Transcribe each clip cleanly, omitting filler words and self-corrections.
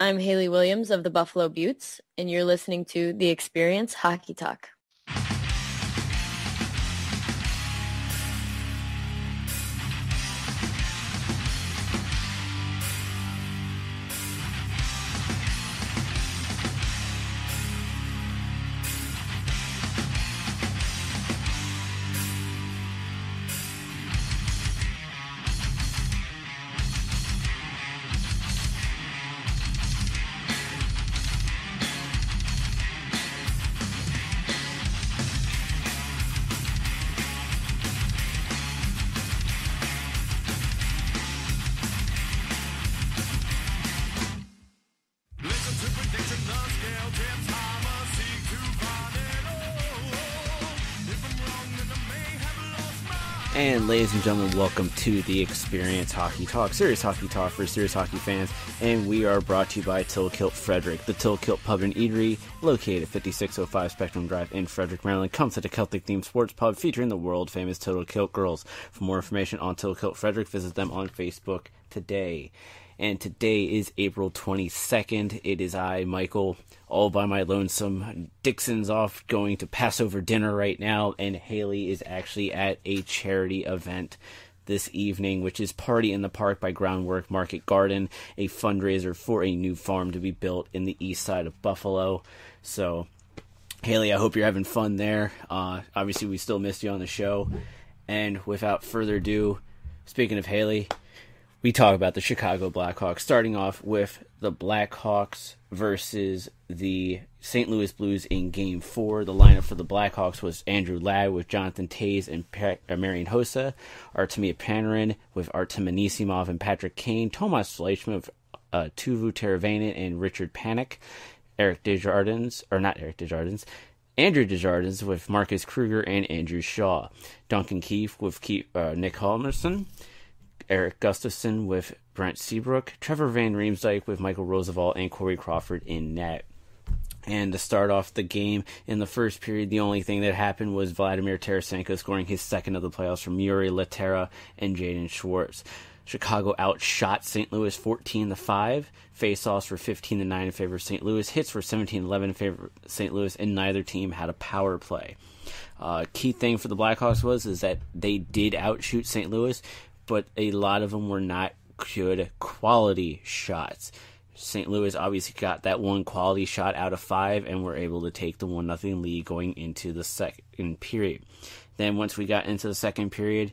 I'm Haley Williams of the Buffalo Buttes, and you're listening to the Xperience Hockey Talk. And ladies and gentlemen, welcome to the Xperience Hockey Talk, serious hockey talk for serious hockey fans, and we are brought to you by Tilkilt Frederick. The Tilkilt Pub and Eatery, located at 5605 Spectrum Drive in Frederick, Maryland, comes at a Celtic-themed sports pub featuring the world-famous Tilkilt girls. For more information on Tilkilt Frederick, visit them on Facebook today. And today is April 22nd. It is I, Michael, all by my lonesome. Dixon's off going to Passover dinner right now, and Haley is actually at a charity event this evening, which is Party in the Park by Groundwork Market Garden, a fundraiser for a new farm to be built in the east side of Buffalo. So, Haley, I hope you're having fun there. Obviously, we still missed you on the show. And without further ado, speaking of Haley, we talk about the Chicago Blackhawks, starting off with the Blackhawks versus the St. Louis Blues in Game 4. The lineup for the Blackhawks was Andrew Ladd with Jonathan Toews and Marian Hossa, Artemi Panarin with Artem Anisimov and Patrick Kane, Tomas Fleischmann with Teuvo Teravainen and Richard Panik, Andrew Desjardins with Marcus Kruger and Andrew Shaw, Duncan Keith with Nick Halverson, Eric Gustafson with Brent Seabrook, Trevor Van Riemsdyk with Michael Roosevelt, and Corey Crawford in net. And to start off the game, in the first period, the only thing that happened was Vladimir Tarasenko scoring his second of the playoffs from Yuri Laterra and Jaden Schwartz. Chicago outshot St. Louis 14-5. Faceoffs were 15-9 in favor of St. Louis. Hits were 17-11 in favor of St. Louis, and neither team had a power play. Key thing for the Blackhawks was that they did outshoot St. Louis, but a lot of them were not good quality shots. St. Louis obviously got that one quality shot out of 5 and were able to take the 1-0 lead going into the second period. Then once we got into the second period,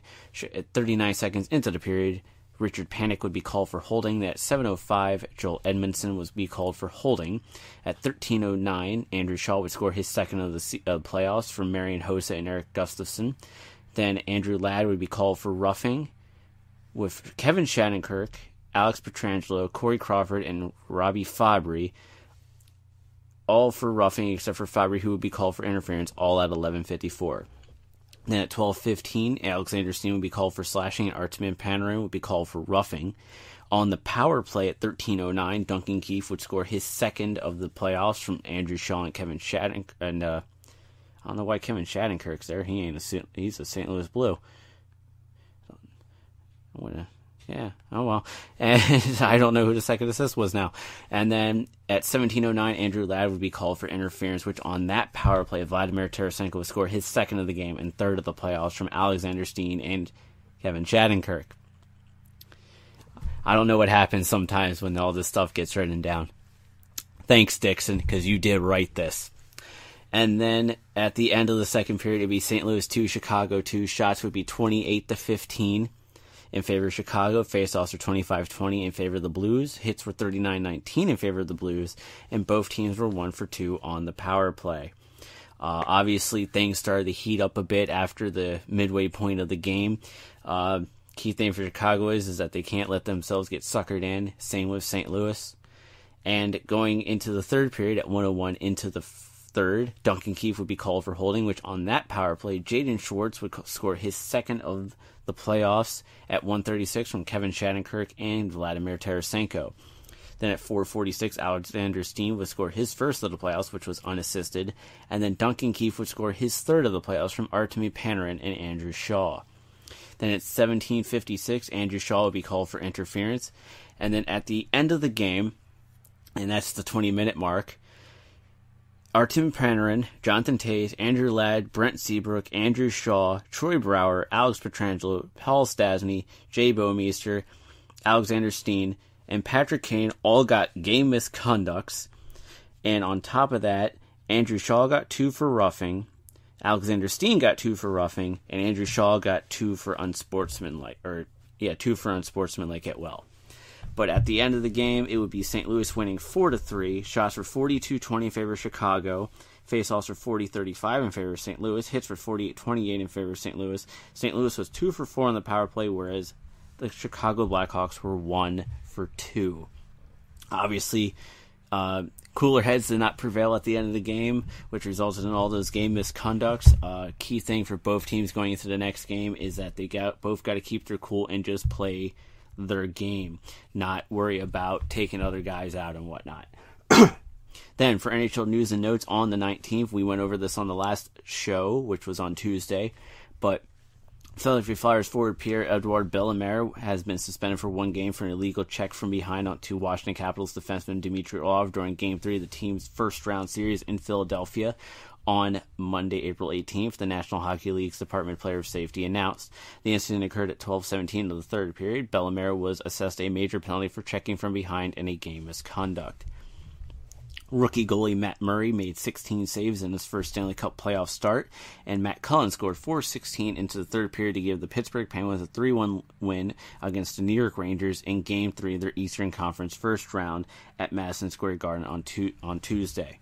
at 39 seconds into the period, Richard Panik would be called for holding. At 7:05, Joel Edmondson would be called for holding. At 13:09, Andrew Shaw would score his second of the playoffs from Marian Hossa and Eric Gustafson. Then Andrew Ladd would be called for roughing, with Kevin Shattenkirk, Alex Pietrangelo, Corey Crawford, and Robbie Fabry, all for roughing except for Fabry, who would be called for interference, all at 11:54. Then at 12:15, Alexander Steen would be called for slashing, and Artemi Panarin would be called for roughing. On the power play at 13:09, Duncan Keith would score his second of the playoffs from Andrew Shaw and Kevin Shattenkirk. And I don't know why Kevin Shattenkirk's there. He's a St. Louis Blue. Yeah, oh well. And I don't know who the second assist was now. And then at 17:09, Andrew Ladd would be called for interference, which on that power play, Vladimir Tarasenko would score his second of the game and third of the playoffs from Alexander Steen and Kevin Shattenkirk. I don't know what happens sometimes when all this stuff gets written down. Thanks, Dixon, because you did write this. And then at the end of the second period, it would be St. Louis 2, Chicago 2. Shots would be 28-15. In favor of Chicago. Faceoffs were 25-20 in favor of the Blues. Hits were 39-19 in favor of the Blues. And both teams were 1 for 2 on the power play. Obviously, things started to heat up a bit after the midway point of the game. Key thing for Chicago is that they can't let themselves get suckered in. Same with St. Louis. And going into the third period at 1:01 into the third, Duncan Keith would be called for holding, which on that power play, Jaden Schwartz would score his second of the playoffs at 1:36 from Kevin Shattenkirk and Vladimir Tarasenko. Then at 4:46, Alexander Steen would score his first of the playoffs, which was unassisted. And then Duncan Keith would score his third of the playoffs from Artemi Panarin and Andrew Shaw. Then at 17:56, Andrew Shaw would be called for interference. And then at the end of the game, and that's the 20-minute mark. Artem Panarin, Jonathan Toews, Andrew Ladd, Brent Seabrook, Andrew Shaw, Troy Brouwer, Alex Pietrangelo, Paul Stastny, Jay Bouwmeester, Alexander Steen, and Patrick Kane all got game misconducts. And on top of that, Andrew Shaw got 2 for roughing, Alexander Steen got 2 for roughing, and Andrew Shaw got 2 for unsportsmanlike at will. But at the end of the game, it would be St. Louis winning 4-3. Shots were 42-20 in favor of Chicago. Faceoffs were 40-35 in favor of St. Louis. Hits were 48-28 in favor of St. Louis. St. Louis was 2 for 4 on the power play, whereas the Chicago Blackhawks were 1 for 2. Obviously, cooler heads did not prevail at the end of the game, which resulted in all those game misconducts. Key thing for both teams going into the next game is that they both got to keep their cool and just play their game, not worry about taking other guys out and whatnot. Then for NHL News and Notes on the 19th, we went over this on the last show, which was on Tuesday, but Philadelphia Flyers forward Pierre-Edouard Bellemare has been suspended for 1 game for an illegal check from behind onto Washington Capitals defenseman Dmitry Orlov during Game 3 of the team's first-round series in Philadelphia. On Monday, April 18th, the National Hockey League's Department of Player Safety announced the incident occurred at 12:17 of the third period. Bellemare was assessed a major penalty for checking from behind and a game misconduct. Rookie goalie Matt Murray made 16 saves in his first Stanley Cup playoff start, and Matt Cullen scored 4:16 into the third period to give the Pittsburgh Penguins a 3-1 win against the New York Rangers in Game 3 of their Eastern Conference first round at Madison Square Garden on Tuesday.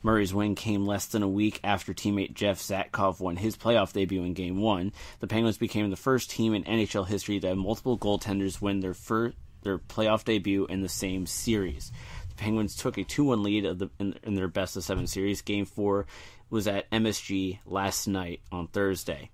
Murray's win came less than a week after teammate Jeff Zatkoff won his playoff debut in Game 1. The Penguins became the first team in NHL history to have multiple goaltenders win their playoff debut in the same series. The Penguins took a 2-1 lead in their best-of-7 series. Game 4 was at MSG last night on Thursday.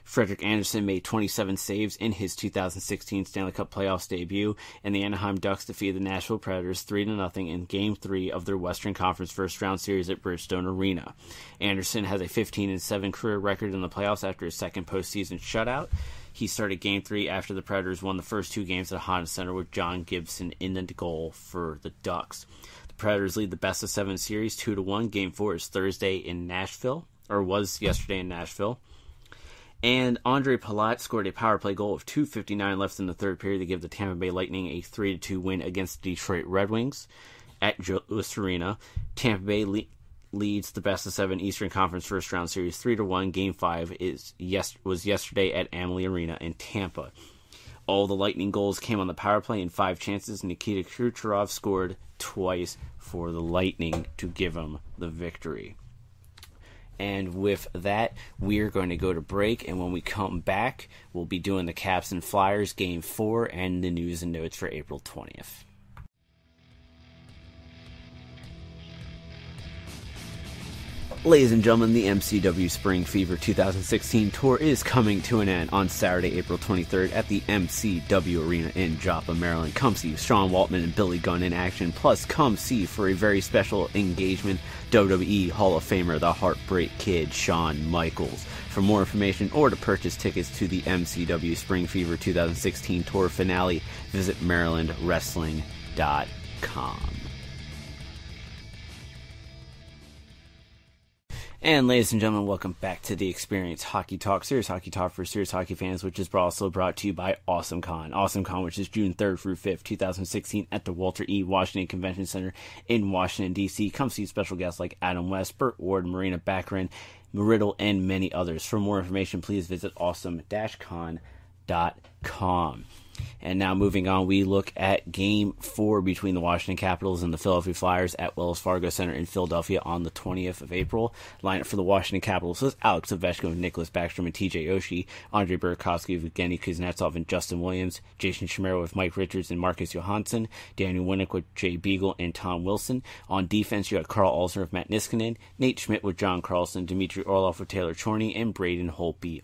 Frederik Andersen made 27 saves in his 2016 Stanley Cup Playoffs debut, and the Anaheim Ducks defeated the Nashville Predators 3-0 in Game 3 of their Western Conference first-round series at Bridgestone Arena. Andersen has a 15-7 career record in the playoffs after his second postseason shutout. He started Game 3 after the Predators won the first 2 games at Honda Center with John Gibson in the goal for the Ducks. The Predators lead the best-of-7 series 2-1. Game 4 is Thursday in Nashville, or was yesterday in Nashville. And Andre Palat scored a power play goal of 2:59 left in the third period to give the Tampa Bay Lightning a 3-2 win against the Detroit Red Wings at Joe Louis Arena. Tampa Bay leads the best-of-7 Eastern Conference first-round series 3-1. Game 5 was yesterday at Amalie Arena in Tampa. All the Lightning goals came on the power play in 5 chances. Nikita Kucherov scored twice for the Lightning to give them the victory. And with that, we're going to go to break, and when we come back, we'll be doing the Caps and Flyers Game 4 and the news and notes for April 20th. Ladies and gentlemen, the MCW Spring Fever 2016 tour is coming to an end on Saturday, April 23rd at the MCW Arena in Joppa, Maryland. Come see Sean Waltman and Billy Gunn in action, plus come see for a very special engagement WWE Hall of Famer, the Heartbreak Kid, Shawn Michaels. For more information or to purchase tickets to the MCW Spring Fever 2016 tour finale, visit MarylandWrestling.com. And ladies and gentlemen, welcome back to the Xperience Hockey Talk, serious hockey talk for serious hockey fans, which is also brought to you by AwesomeCon. AwesomeCon, which is June 3rd through 5th, 2016 at the Walter E. Washington Convention Center in Washington, D.C. Come see special guests like Adam West, Burt Ward, Marina Baccarin, Riddle, and many others. For more information, please visit awesome-con.com. And now moving on, we look at Game 4 between the Washington Capitals and the Philadelphia Flyers at Wells Fargo Center in Philadelphia on the 20th of April. Lineup for the Washington Capitals was Alex Ovechkin, Nicholas Backstrom, and TJ Oshie, Andre Burakovsky with Evgeny Kuznetsov and Justin Williams, Jason Chimera with Mike Richards and Marcus Johansson, Daniel Winnick with Jay Beagle and Tom Wilson. On defense, you had Carl Alsner with Matt Niskanen, Nate Schmidt with John Carlson, Dmitry Orlov with Taylor Chorney, and Braden Holtby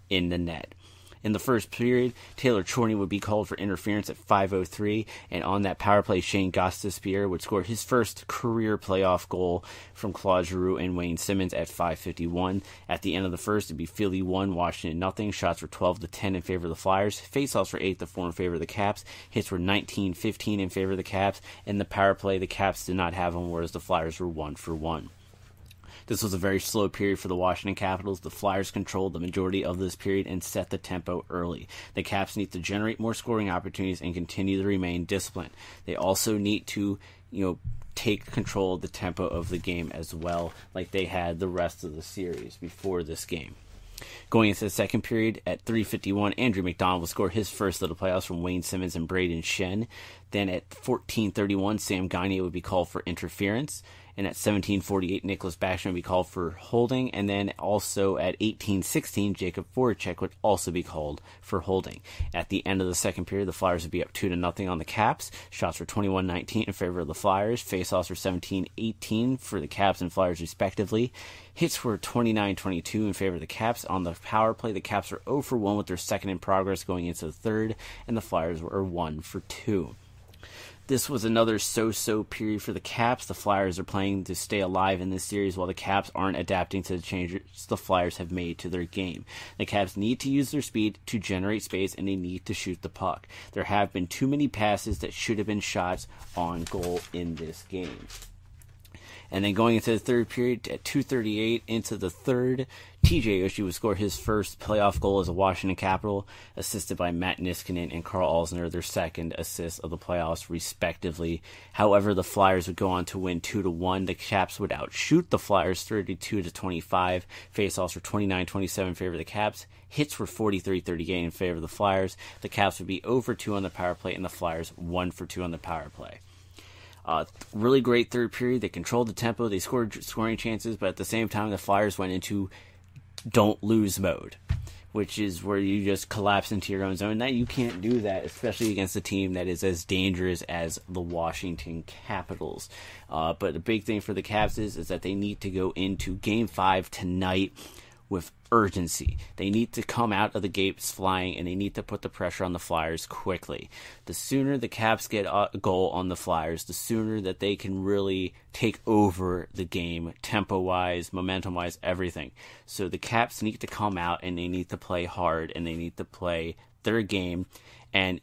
in the net. In the first period, Taylor Chorney would be called for interference at 5:03, and on that power play, Shane Gostisbehere would score his first career playoff goal from Claude Giroux and Wayne Simmons at 5:51. At the end of the first, it'd be Philly 1, Washington nothing. Shots were 12-10 in favor of the Flyers. Faceoffs were 8-4 in favor of the Caps. Hits were 19-15 in favor of the Caps. In the power play, the Caps did not have them, whereas the Flyers were 1-for-1. This was a very slow period for the Washington Capitals. The Flyers controlled the majority of this period and set the tempo early. The Caps need to generate more scoring opportunities and continue to remain disciplined. They also need to, take control of the tempo of the game as well, like they had the rest of the series before this game. Going into the second period, at 3:51, Andrew McDonald will score his first of the playoffs from Wayne Simmons and Braden Shen. Then at 14:31, Sam Gagner would be called for interference. And at 17:48, Nicholas Backstrom would be called for holding. And then also at 18:16, Jacob Voracek would also be called for holding. At the end of the second period, the Flyers would be up 2-0 on the Caps. Shots were 21-19 in favor of the Flyers. Faceoffs were 17-18 for the Caps and Flyers respectively. Hits were 29-22 in favor of the Caps. On the power play, the Caps were 0-for-1 with their second in progress going into the third, and the Flyers were 1-for-2. This was another so-so period for the Caps. The Flyers are playing to stay alive in this series, while the Caps aren't adapting to the changes the Flyers have made to their game. The Caps need to use their speed to generate space, and they need to shoot the puck. There have been too many passes that should have been shots on goal in this game. And then going into the third period, at 2:38 into the third, TJ Oshie would score his first playoff goal as a Washington Capital, assisted by Matt Niskanen and Carl Alzner, their second assist of the playoffs, respectively. However, the Flyers would go on to win 2-1. The Caps would outshoot the Flyers 32-25. Faceoffs were 29-27 in favor of the Caps. Hits were 43-38 in favor of the Flyers. The Caps would be 0-for-2 on the power play, and the Flyers 1-for-2 on the power play. Really great third period. They controlled the tempo. They scored scoring chances, but at the same time, the Flyers went into don't lose mode, which is where you just collapse into your own zone. That you can't do that, especially against a team that is as dangerous as the Washington Capitals. But the big thing for the Caps is that they need to go into Game 5 tonight with urgency. They need to come out of the gates flying, and they need to put the pressure on the Flyers quickly. The sooner the Caps get a goal on the Flyers, the sooner that they can really take over the game, tempo-wise, momentum-wise, everything. So the Caps need to come out, and they need to play hard, and they need to play their game. And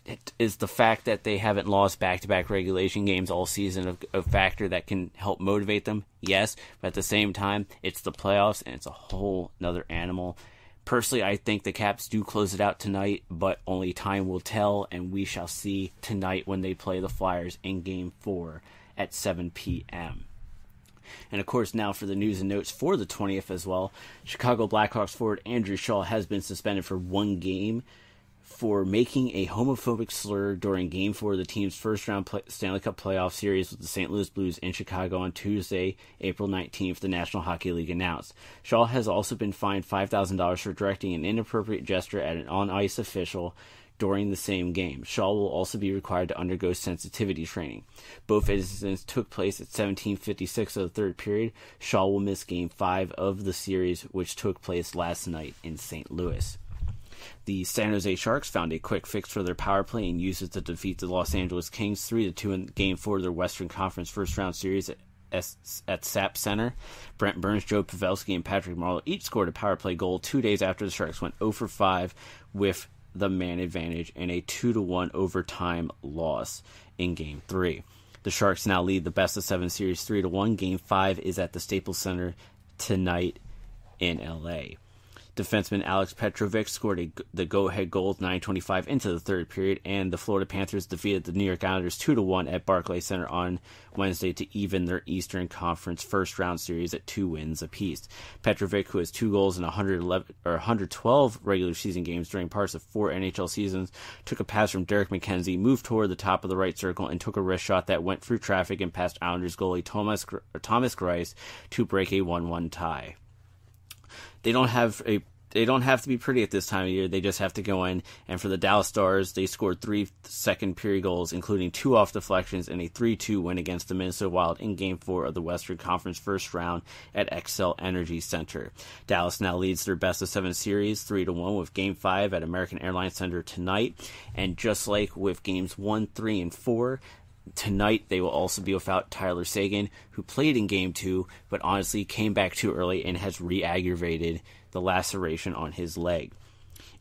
it is the fact that they haven't lost back-to-back regulation games all season a factor that can help motivate them? Yes, but at the same time, it's the playoffs, and it's a whole nother animal. Personally, I think the Caps do close it out tonight, but only time will tell, and we shall see tonight when they play the Flyers in Game 4 at 7 p.m. And of course, now for the news and notes for the 20th as well. Chicago Blackhawks forward Andrew Shaw has been suspended for one game for making a homophobic slur during Game 4 of the team's first-round Stanley Cup Playoff series with the St. Louis Blues in Chicago on Tuesday, April 19th, the National Hockey League announced. Shaw has also been fined $5,000 for directing an inappropriate gesture at an on-ice official during the same game. Shaw will also be required to undergo sensitivity training. Both incidents took place at 17:56 of the third period. Shaw will miss Game 5 of the series, which took place last night in St. Louis. The San Jose Sharks found a quick fix for their power play and used it to defeat the Los Angeles Kings 3-2 in Game 4 of their Western Conference first-round series at SAP Center. Brent Burns, Joe Pavelski, and Patrick Marleau each scored a power play goal 2 days after the Sharks went 0-for-5 with the man advantage in a 2-1 overtime loss in Game 3. The Sharks now lead the best-of-7 series 3-1. Game 5 is at the Staples Center tonight in L.A. Defenseman Alex Petrovic scored the go-ahead goal with 9:25 into the third period, and the Florida Panthers defeated the New York Islanders 2-1 at Barclays Center on Wednesday to even their Eastern Conference first-round series at 2 wins apiece. Petrovic, who has 2 goals in 112 regular season games during parts of 4 NHL seasons, took a pass from Derek McKenzie, moved toward the top of the right circle, and took a wrist shot that went through traffic and past Islanders goalie Thomas Greiss to break a 1-1 tie. They don't have they don't have to be pretty at this time of year. They just have to go in. And for the Dallas Stars, they scored 3 second period goals, including 2 off deflections and a 3-2 win against the Minnesota Wild in Game 4 of the Western Conference first round at Xcel Energy Center. Dallas now leads their best-of-7 series 3-1 with Game 5 at American Airlines Center tonight. And just like with Games 1, 3, and 4, tonight they will also be without Tyler Seguin, who played in Game 2, but honestly came back too early and has re-aggravated the laceration on his leg.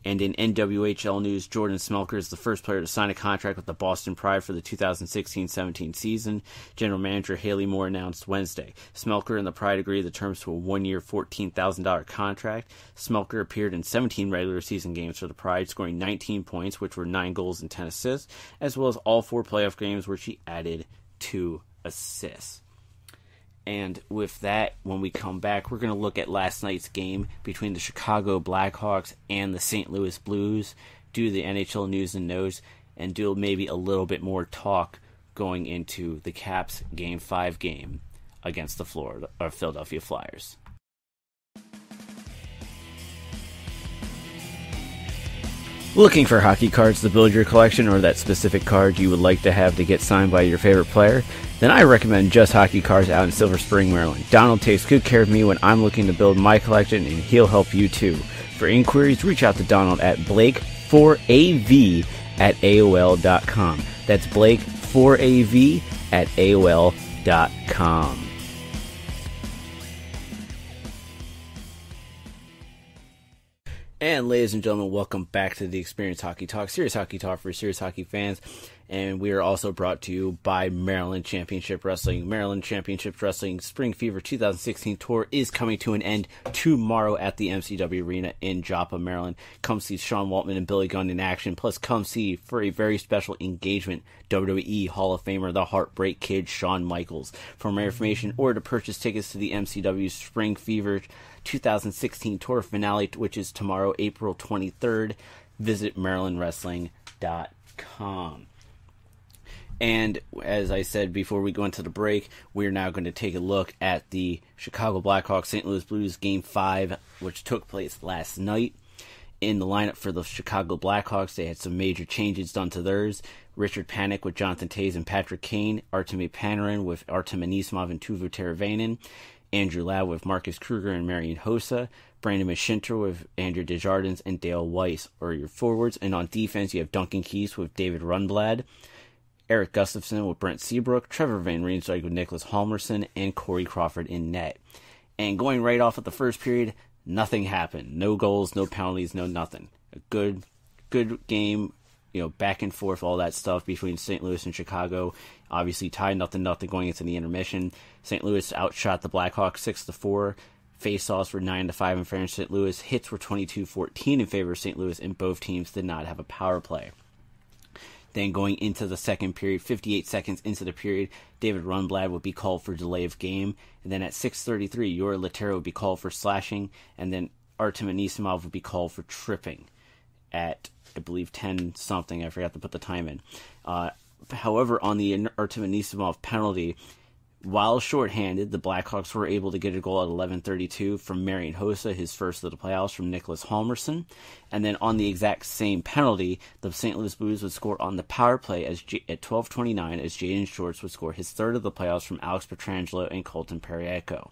And in NWHL news, Jordan Smelker is the first player to sign a contract with the Boston Pride for the 2016-17 season. General Manager Haley Moore announced Wednesday. Smelker and the Pride agreed the terms to a 1-year, $14,000 contract. Smelker appeared in 17 regular season games for the Pride, scoring 19 points, which were 9 goals and 10 assists, as well as all 4 playoff games where she added 2 assists. And with that, when we come back, we're going to look at last night's game between the Chicago Blackhawks and the St. Louis Blues, do the NHL News and Notes, and do maybe a little bit more talk going into the Caps Game 5 game against the Philadelphia Flyers. Looking for hockey cards to build your collection, or that specific card you would like to have to get signed by your favorite player? Then I recommend Just Hockey Cards out in Silver Spring, Maryland. Donald takes good care of me when I'm looking to build my collection, and he'll help you too. For inquiries, reach out to Donald at blake4av@aol.com. That's blake4av@aol.com. And ladies and gentlemen, welcome back to the Xperience Hockey Talk, serious hockey talk for serious hockey fans. And we are also brought to you by Maryland Championship Wrestling. Maryland Championship Wrestling Spring Fever 2016 tour is coming to an end tomorrow at the MCW Arena in Joppa, Maryland. Come see Sean Waltman and Billy Gunn in action. Plus, come see, for a very special engagement, WWE Hall of Famer, the Heartbreak Kid, Shawn Michaels. For more information or to purchase tickets to the MCW Spring Fever 2016 tour finale, which is tomorrow, April 23rd, visit marylandwrestling.com. And as I said before we go into the break, we're now going to take a look at the Chicago Blackhawks St. Louis Blues Game 5, which took place last night. In the lineup for the Chicago Blackhawks, they had some major changes done to theirs. Richard Panik with Jonathan Toews and Patrick Kane, Artemi Panarin with Artem Anisimov and Teuvo Teravainen, Andrew Ladd with Marcus Kruger and Marian Hossa, Brandon Mashinter with Andrew Desjardins and Dale Weiss are your forwards. And on defense, you have Duncan Keith with David Rundblad, Eric Gustafsson with Brent Seabrook, Trevor Van Riemsdyk with Nicholas Halmerson, and Corey Crawford in net. And going right off at the first period, nothing happened. No goals, no penalties, no nothing. A good game, back and forth, all that stuff between St. Louis and Chicago. Obviously tied 0-0 going into the intermission. St. Louis outshot the Blackhawks 6-4. Faceoffs were 9-5 in favor of St. Louis. Hits were 22-14 in favor of St. Louis, and both teams did not have a power play. Then going into the second period, 58 seconds into the period, David Rundblad would be called for delay of game. And then at 6:33, Yuri Laterra would be called for slashing. And then Artem Anisimov would be called for tripping at, I believe, 10-something. I forgot to put the time in. However, on the Artem Anisimov penalty, while shorthanded, the Blackhawks were able to get a goal at 11:32 from Marian Hossa, his first of the playoffs, from Nicholas Halmerson. And then on the exact same penalty, the St. Louis Blues would score on the power play at 12:29 as Jaden Shorts would score his third of the playoffs from Alex Pietrangelo and Colton Parayko.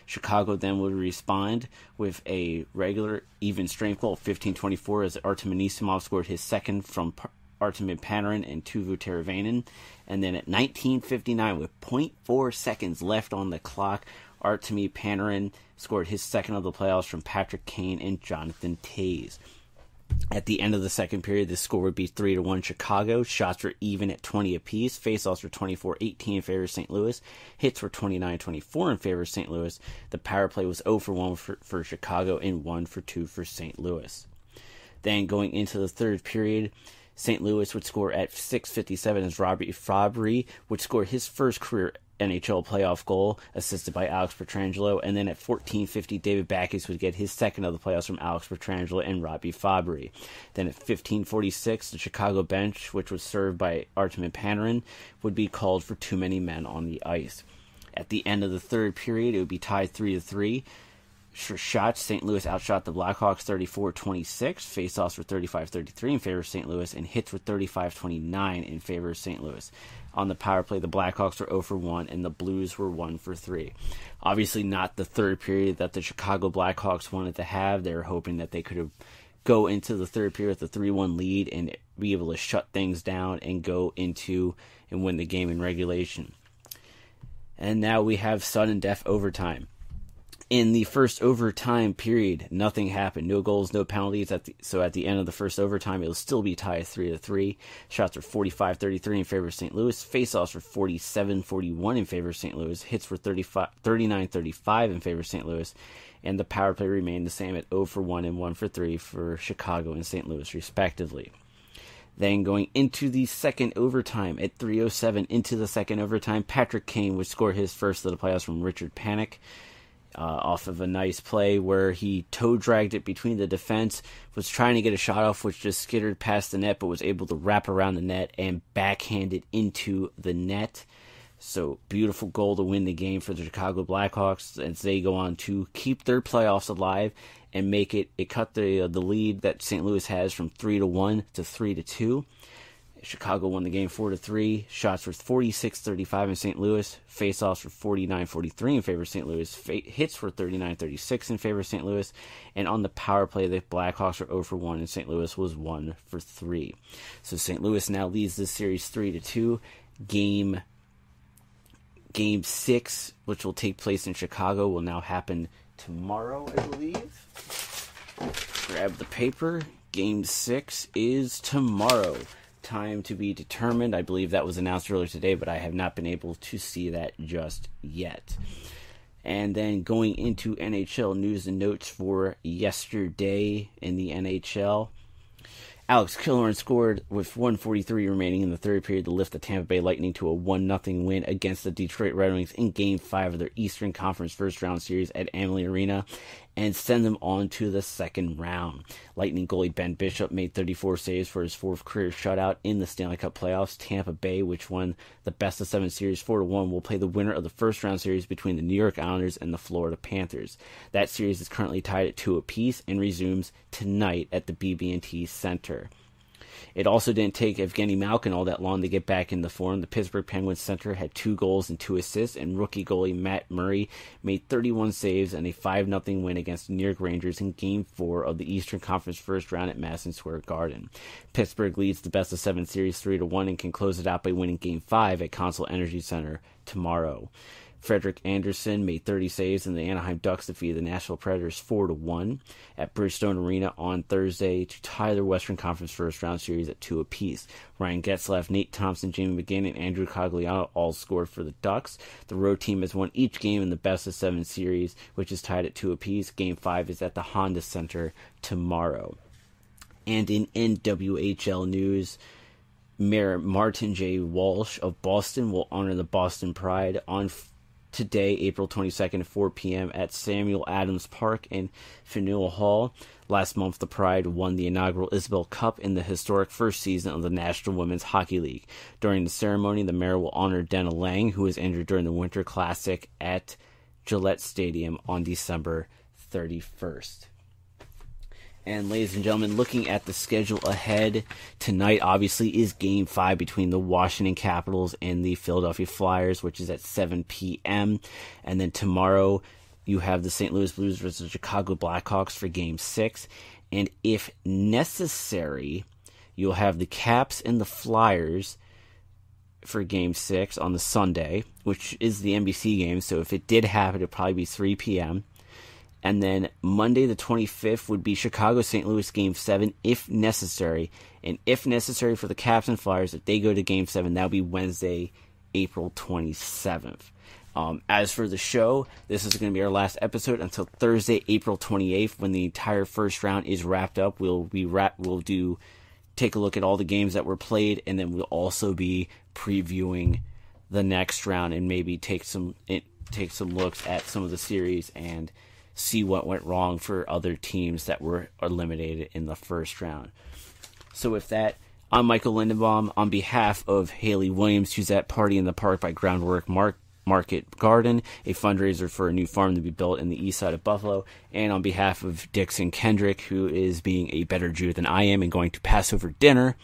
Chicago then would respond with a regular even strength goal of 15-24 as Artem Anisimov scored his second from Artemi Panarin and Teuvo Teravainen. And then at 19:59, with 0.4 seconds left on the clock, Artemi Panarin scored his second of the playoffs from Patrick Kane and Jonathan Toews. At the end of the second period, the score would be 3-1 Chicago. Shots were even at 20 apiece. Faceoffs were 24-18 in favor of St. Louis. Hits were 29-24 in favor of St. Louis. The power play was 0-1 for Chicago and 1-2 for St. Louis. Then going into the third period, St. Louis would score at 6:57 as Robbie Fabry would score his first career NHL playoff goal, assisted by Alex Pietrangelo. And then at 14:50, David Backes would get his second of the playoffs from Alex Pietrangelo and Robbie Fabry. Then at 15:46, the Chicago bench, which was served by Artemi Panarin, would be called for too many men on the ice. At the end of the third period, it would be tied 3-3. For shots, St. Louis outshot the Blackhawks 34-26. Faceoffs were 35-33 in favor of St. Louis, and hits were 35-29 in favor of St. Louis. On the power play, the Blackhawks were 0 for 1, and the Blues were 1 for 3. Obviously not the third period that the Chicago Blackhawks wanted to have. They were hoping that they could go into the third period with a 3-1 lead and be able to shut things down and go into and win the game in regulation. And now we have sudden death overtime. In the first overtime period, nothing happened. No goals, no penalties. So at the end of the first overtime, it will still be tied 3-3. Shots were 45-33 in favor of St. Louis. Faceoffs were 47-41 in favor of St. Louis. Hits were 39-35 in favor of St. Louis. And the power play remained the same at 0 for 1 and 1 for 3 for Chicago and St. Louis, respectively. Then going into the second overtime at 3:07 into the second overtime, Patrick Kane would score his first of the playoffs from Richard Panik. Off of a nice play where he toe-dragged it between the defense, was trying to get a shot off, which just skittered past the net, but was able to wrap around the net and backhand it into the net. So, beautiful goal to win the game for the Chicago Blackhawks as they go on to keep their playoffs alive and make it cut the lead that St. Louis has from 3-1 to 3-2. Chicago won the game 4-3. Shots were 46-35 in St. Louis. Faceoffs were 49-43 in favor of St. Louis. Hits were 39-36 in favor of St. Louis. And on the power play, the Blackhawks were 0 for 1, and St. Louis was 1 for 3. So St. Louis now leads this series 3-2. Game 6, which will take place in Chicago, will now happen tomorrow, I believe. Grab the paper. Game 6 is tomorrow. Time to be determined. I believe that was announced earlier today, but I have not been able to see that just yet. And then going into NHL News and Notes for yesterday in the NHL. Alex Killorn scored with 1:43 remaining in the third period to lift the Tampa Bay Lightning to a 1-0 win against the Detroit Red Wings in Game 5 of their Eastern Conference first-round series at Amalie Arena and send them on to the second round. Lightning goalie Ben Bishop made 34 saves for his fourth career shutout in the Stanley Cup Playoffs. Tampa Bay, which won the best-of-7 series 4-1, will play the winner of the first-round series between the New York Islanders and the Florida Panthers. That series is currently tied at 2 apiece and resumes tonight at the BB&T Center. It also didn't take Evgeny Malkin all that long to get back in the form. The Pittsburgh Penguins center had 2 goals and 2 assists, and rookie goalie Matt Murray made 31 saves and a 5-0 win against the New York Rangers in Game 4 of the Eastern Conference first round at Madison Square Garden. Pittsburgh leads the best-of-7 series 3-1 and can close it out by winning Game 5 at Consol Energy Center tomorrow. Frederik Andersen made 30 saves, and the Anaheim Ducks defeated the Nashville Predators 4-1 at Bridgestone Arena on Thursday to tie their Western Conference first-round series at 2 apiece. Ryan Getzlaf, Nate Thompson, Jamie McGinn, and Andrew Cogliano all scored for the Ducks. The road team has won each game in the best-of-7 series, which is tied at 2 apiece. Game 5 is at the Honda Center tomorrow. And in NWHL news, Mayor Martin J. Walsh of Boston will honor the Boston Pride on today, April 22nd at 4 p.m. at Samuel Adams Park in Faneuil Hall. Last month, the Pride won the inaugural Isabel Cup in the historic first season of the National Women's Hockey League. During the ceremony, the mayor will honor Dana Lang, who was injured during the Winter Classic at Gillette Stadium on December 31st. And ladies and gentlemen, looking at the schedule ahead, tonight obviously is Game 5 between the Washington Capitals and the Philadelphia Flyers, which is at 7 p.m. And then tomorrow you have the St. Louis Blues versus the Chicago Blackhawks for Game 6. And if necessary, you'll have the Caps and the Flyers for Game 6 on the Sunday, which is the NBC game. So if it did happen, it would probably be 3 p.m. And then Monday the 25th would be Chicago-St. Louis Game 7 if necessary. And if necessary for the Caps and Flyers, if they go to Game 7, that would be Wednesday, April 27th. As for the show, this is going to be our last episode until Thursday, April 28th, when the entire first round is wrapped up. We'll take a look at all the games that were played, and then we'll also be previewing the next round and maybe take some looks at some of the series and see what went wrong for other teams that were eliminated in the first round. So with that, I'm Michael Lindenbaum. On behalf of Haley Williams, who's at Party in the Park by Groundwork Market Garden, a fundraiser for a new farm to be built in the east side of Buffalo. And on behalf of Dixon Kendrick, who is being a better Jew than I am and going to Passover dinner,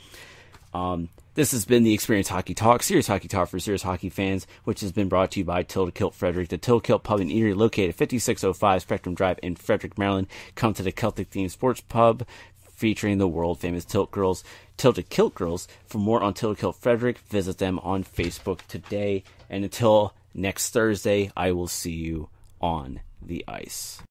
this has been the Xperience Hockey Talk, serious hockey talk for serious hockey fans, which has been brought to you by Tilda Kilt Frederick, the Tilda Kilt Pub and Eatery, located at 5605 Spectrum Drive in Frederick, Maryland. Come to the Celtic-themed sports pub featuring the world-famous Tilt Girls, Tilda Kilt Girls. For more on Tilda Kilt Frederick, visit them on Facebook today. And until next Thursday, I will see you on the ice.